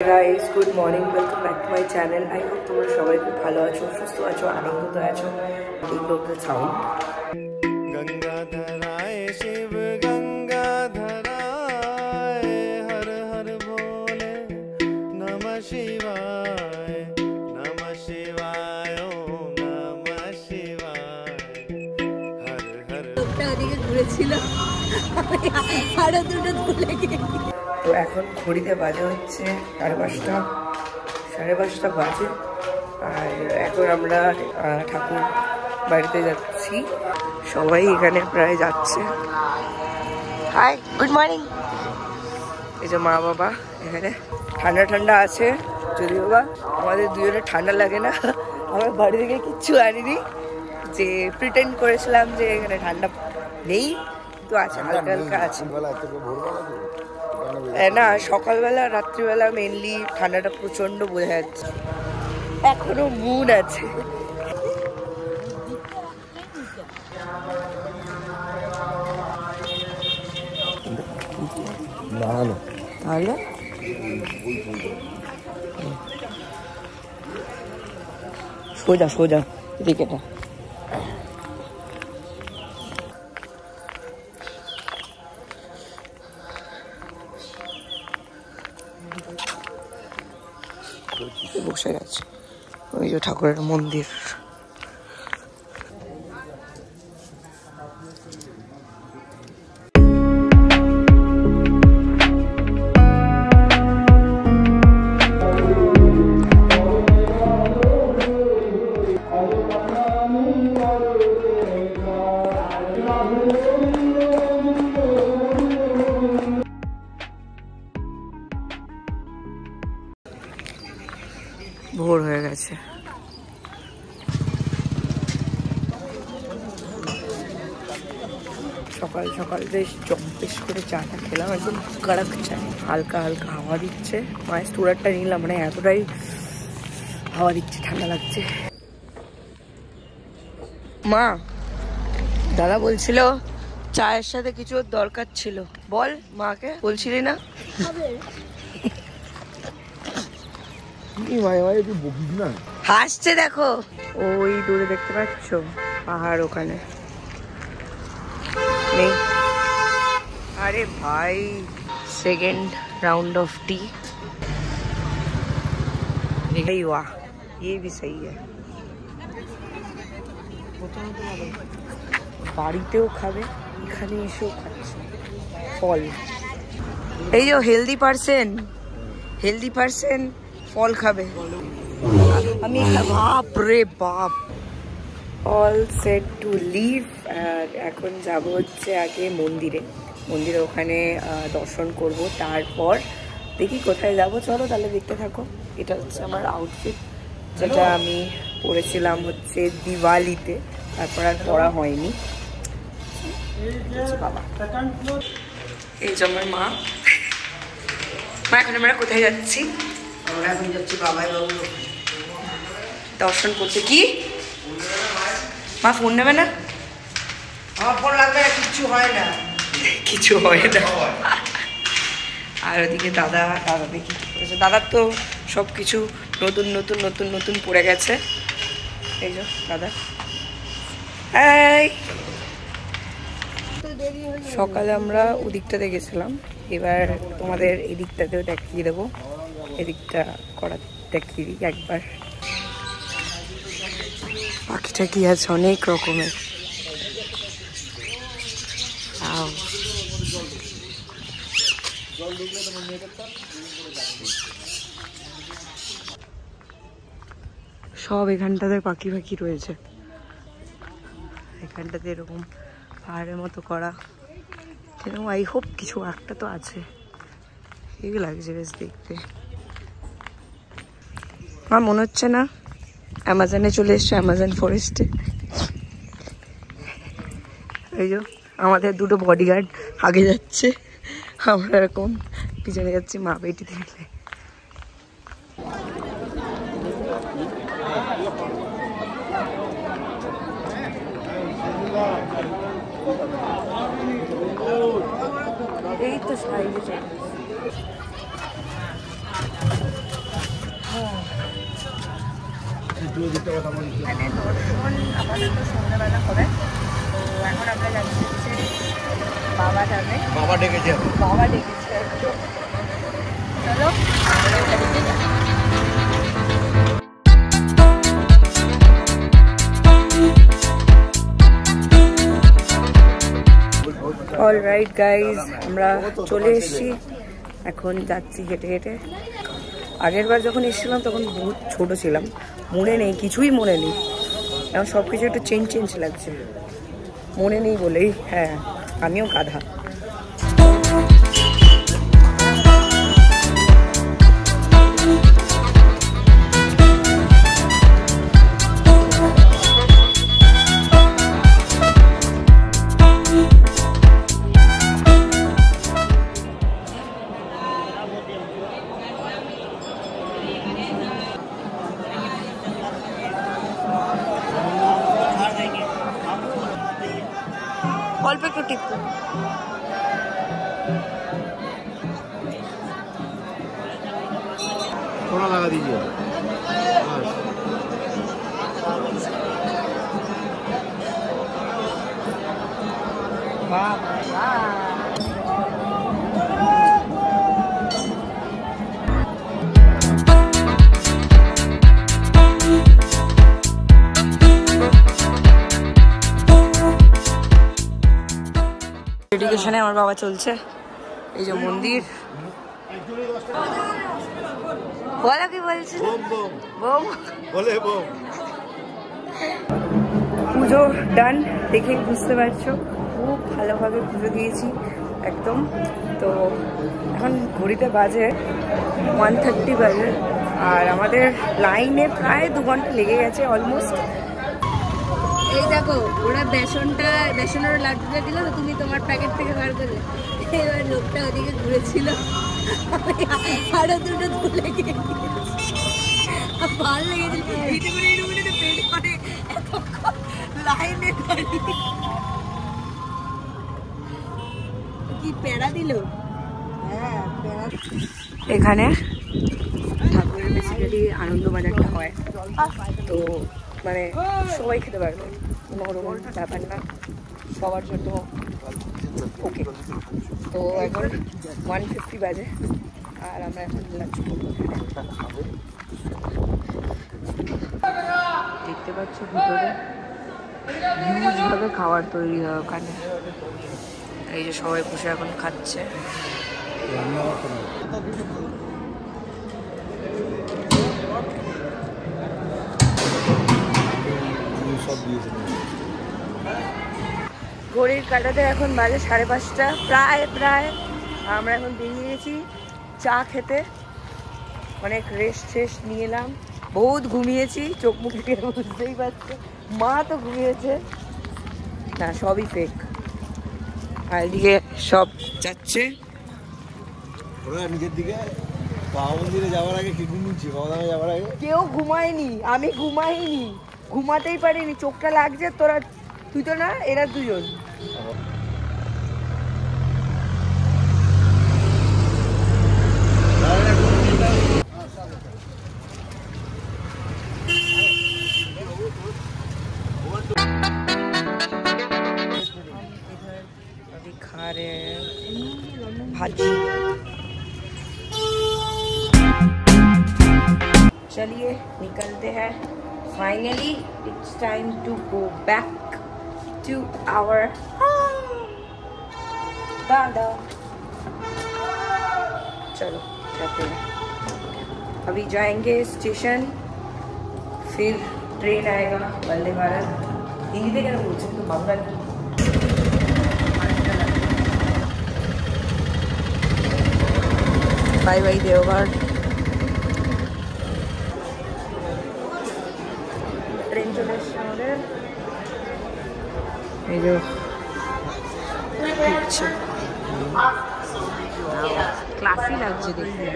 Guys, good morning, welcome back to my channel. I hope তোমরা সবাই খুব ভালো আছো, সুস্থ আছো, আনন্দিত আছো। এগুলো সাউন্ড गंगाधराय शिव गंगाधराय हर हर बोले नमः शिवाय नमः शिवाय ओम नमः शिवाय हर हर ওদিকে ঘুরেছিল আরো দুটো তুলে গেছে। তো এখন ঘড়িতে বাজে হচ্ছে 5:30 বাজে। আর এখন আমরা ঠাকুর বাড়িতে যাচ্ছি, সবাই এখানে প্রায় যাচ্ছে। Hi, good morning. এই যে মা বাবা এখানে, ঠান্ডা ঠান্ডা আছে যদিও বা আমাদের দুজনের ঠান্ডা লাগে না। আমরা বাড়ি থেকে কিচ্ছু আনিনি, যে প্রিটেন্ড করেছিলাম যে এখানে ঠান্ডা নেই, কিন্তু আছে, হালকা হালকা আছে। না, সকালবেলা রাত্রিবেলা মেনলি ঠান্ডাটা প্রচন্ড বোঝা যাচ্ছে। এখনো মুন আছে। তাহলে সোজা সোজা এদিকে না। বসে গেছে ওই যে ঠাকুরের মন্দির। ভোর হয়ে গেছে। সকাল সকাল বেশ জম্পেশ করে চাটা খেলাম, একদম কড়ক চা, হালকা হালকা হাওয়া দিচ্ছে। মায়ের স্টোরারটা নিলাম, মানে এতটাই হাওয়া দিচ্ছে, ঠান্ডা লাগছে। মা, দাদা বলছিল চায়ের সাথে কিছু দরকার ছিল, বল মাকে, বলছিলি না? হাসছে দেখো, ওই দূরে দেখতে পাচ্ছ পাহাড়, ওখানে নেই। अरे भाई, सेकेंड राउंड ऑफ टी। वाह, ये भी सही है। বাড়িতেও খাবে, এখানে এসেও খাচ্ছে ফল। এই যে হেলদি পার্সন ফল খাবে। আমি বাপ রে বাপ। All set to leave. আর এখন যাব হচ্ছে আগে মন্দিরে, ওখানে দর্শন করব, তারপর দেখি কোথায় যাব। চলো তাহলে দেখতে থাকো। এটা হচ্ছে আমার আউটফিট, যেটা আমি পরেছিলাম হচ্ছে দিওয়ালিতে, তারপর আর পরা হয়নি। বাবা, এই যে আমার মা। এখন আমরা কোথায় যাচ্ছি? আমরা এখন যাচ্ছি বাবাই বাবু দর্শন করতে। কি মা ফোন নেবে না? আমার ফোন লাগবে না, কিচ্ছু হয় না। আর ওদিকে দাদা দেখি দাদার তো সব কিছু নতুন নতুন নতুন নতুন পড়ে গেছে। এই যে দাদা। সকালে আমরা ওদিকটাতে গেছিলাম, এবার তোমাদের এদিকটাতেও দেখিয়ে দেবো। এদিকটা করা দেখিয়ে দিই একবার। পাখিটা কি আছে অনেক রকমের। সব এখানটাতে পাখি রয়েছে, এখানটাতে এরকম পাহাড়ের মতো করা। এরকম আই হোপ কিছু একটা তো আছে। হেভি লাগছে বেশ দেখতে। আমার মনে হচ্ছে না অ্যামাজনে চলে এসছে, অ্যামাজন ফরেস্টে। এই যে আমাদের দুটো বডিগার্ড আগে যাচ্ছে, আমরা এরকম পিছনে যাচ্ছি মা বেটিতে মিলে। এই তো সাইডে চলে এখানে দর্শন আপাতত সন্ধ্যাবেলা হবে। তো এখন আমরা যাচ্ছি হচ্ছে বাবা ধামে। বাবা ডেকেছে একদম। চলো অলরাইট গাইজ, আমরা চলে এসেছি। এখন যাচ্ছি হেঁটে হেঁটে। আগের বার যখন এসেছিলাম তখন বহুত ছোট ছিলাম, মনে নেই, কিছুই মনে নেই। এখন সব কিছু একটু চেঞ্জ লাগছে, মনে নেই বলেই। হ্যাঁ, আমিও গাধা। অল্প একটু টিপো। थोड़ा लगा दीजिए। वाह वाह। এডুকেশনে আমার বাবা চলছে। এই যে মন্দির, বলো কি বলছিল? পুজো ডান, দেখে বুঝতে পারছো খুব ভালোভাবে পুজো দিয়েছি একদম। তো এখন ঘড়িতে বাজে 1:30 বাজে, আর আমাদের লাইনে প্রায় 2 ঘন্টা লেগে গেছে অলমোস্ট। এই দেখো, ওরা বেসনের লাড্ডুটা দিল, তো তুমি তোমার প্যাকেট থেকে বার করলে। এবার লোকটা ওদিকে ঘুরেছিল, আরো দুটো তুলে গিয়ে ভালো লেগেছিল। পেট করে লাইনে কি পেড়া দিল। হ্যাঁ, পেড়া। এখানে ঠাকুরের বেসিক্যালি আনন্দবাজারটা হয়, তো মানে সবাই খেতে পারবে, কোনো রকম ব্যাপার না, সবার জন্য ওকে। তো এখন 1:50 বাজে, আর আমরা এখন লাঞ্চ করবো। দেখতে পাচ্ছ ভিতরে হিউজভাবে খাবার তৈরি হয় ওখানে। এই যে সবাই বসে এখন খাচ্ছে। ঘড়ির কাঁটাতে এখন বাজে 5:30, প্রায় আমরা এখন বেরিয়ে গেছি চা খেতে। অনেক রেস্ট নিয়ে এলাম, বহুত ঘুমিয়েছি, চোখ মুখ দিয়ে বুঝতেই পারছে। মা তো ঘুমিয়েছে না, সবই ফেক। আর এদিকে সব যাচ্ছে নিজের দিকে। বাবা মন্দিরে যাওয়ার আগে কি ঘুমিয়েছি, বাবা ধামে যাওয়ার আগে কেউ ঘুমায়নি, আমি ঘুমাইনি, ঘুমাতেই পারিনি, চোখটা লাগছে। তুই তো না, এরা দুজন। अभी खा रहे हैं भाजी। चलिए निकलते हैं। Finally it's time to go back to our दादा। चलो जाते हैं, अभी जाएंगे स्टेशन, फिर ट्रेन आएगा वंदे भारत। हिंदी क्या बोल सकते, Bangla. Bye bye Deoghar. Train चले एসেছে এই যে क्लासी লাগছে দেখতে।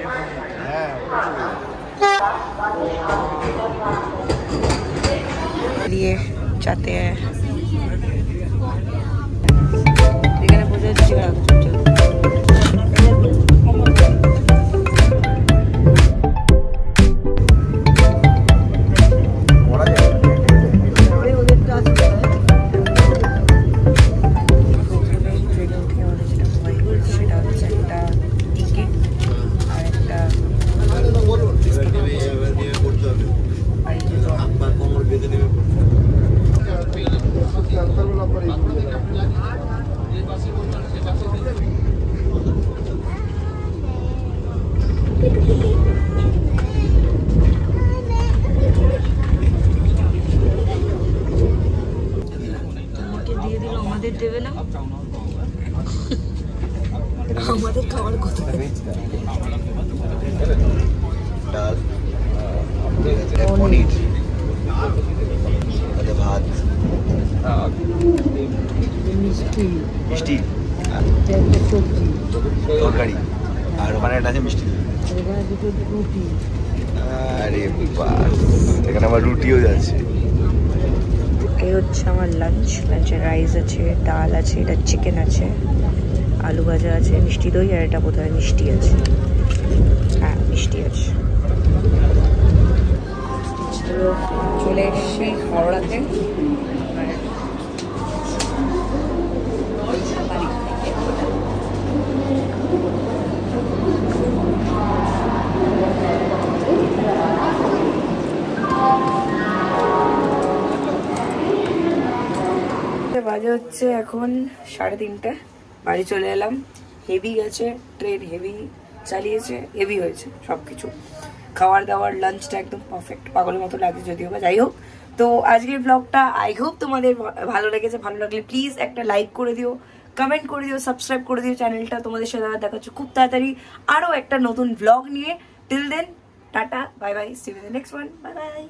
लिए जाते हैं এখানে বসে আছি। রুটি। আরে বাস, এখানে আমার রুটিও যাচ্ছে। এই হচ্ছে আমার লাঞ্চে রাইস আছে, ডাল আছে, এটা চিকেন আছে, আলু ভাজা আছে, মিষ্টি দই, আর এটা বোধহয় মিষ্টি আছে। হ্যাঁ, মিষ্টি আছে। চলে এসছি হাওড়াতে। বাজে হচ্ছে এখন 3:30। বাড়ি চলে এলাম। হেভি গেছে ট্রেন, হেভি চালিয়েছে, হেভি হয়েছে সবকিছু। খাওয়ার দাওয়ার লাঞ্চটা একদম পারফেক্ট, পাগলের মতো লাগছে যদিও বা। যাই হোক, তো আজকের ব্লগটা আই হোপ তোমাদের ভালো লেগেছে। ভালো লাগলে প্লিজ একটা লাইক করে দিও, কমেন্ট করে দিও, সাবস্ক্রাইব করে দিও চ্যানেলটা। তোমাদের সাথে দেখা হচ্ছে খুব তাড়াতাড়ি আরও একটা নতুন ব্লগ নিয়ে। Till then, tata, bye bye, see you in the next one, bye by.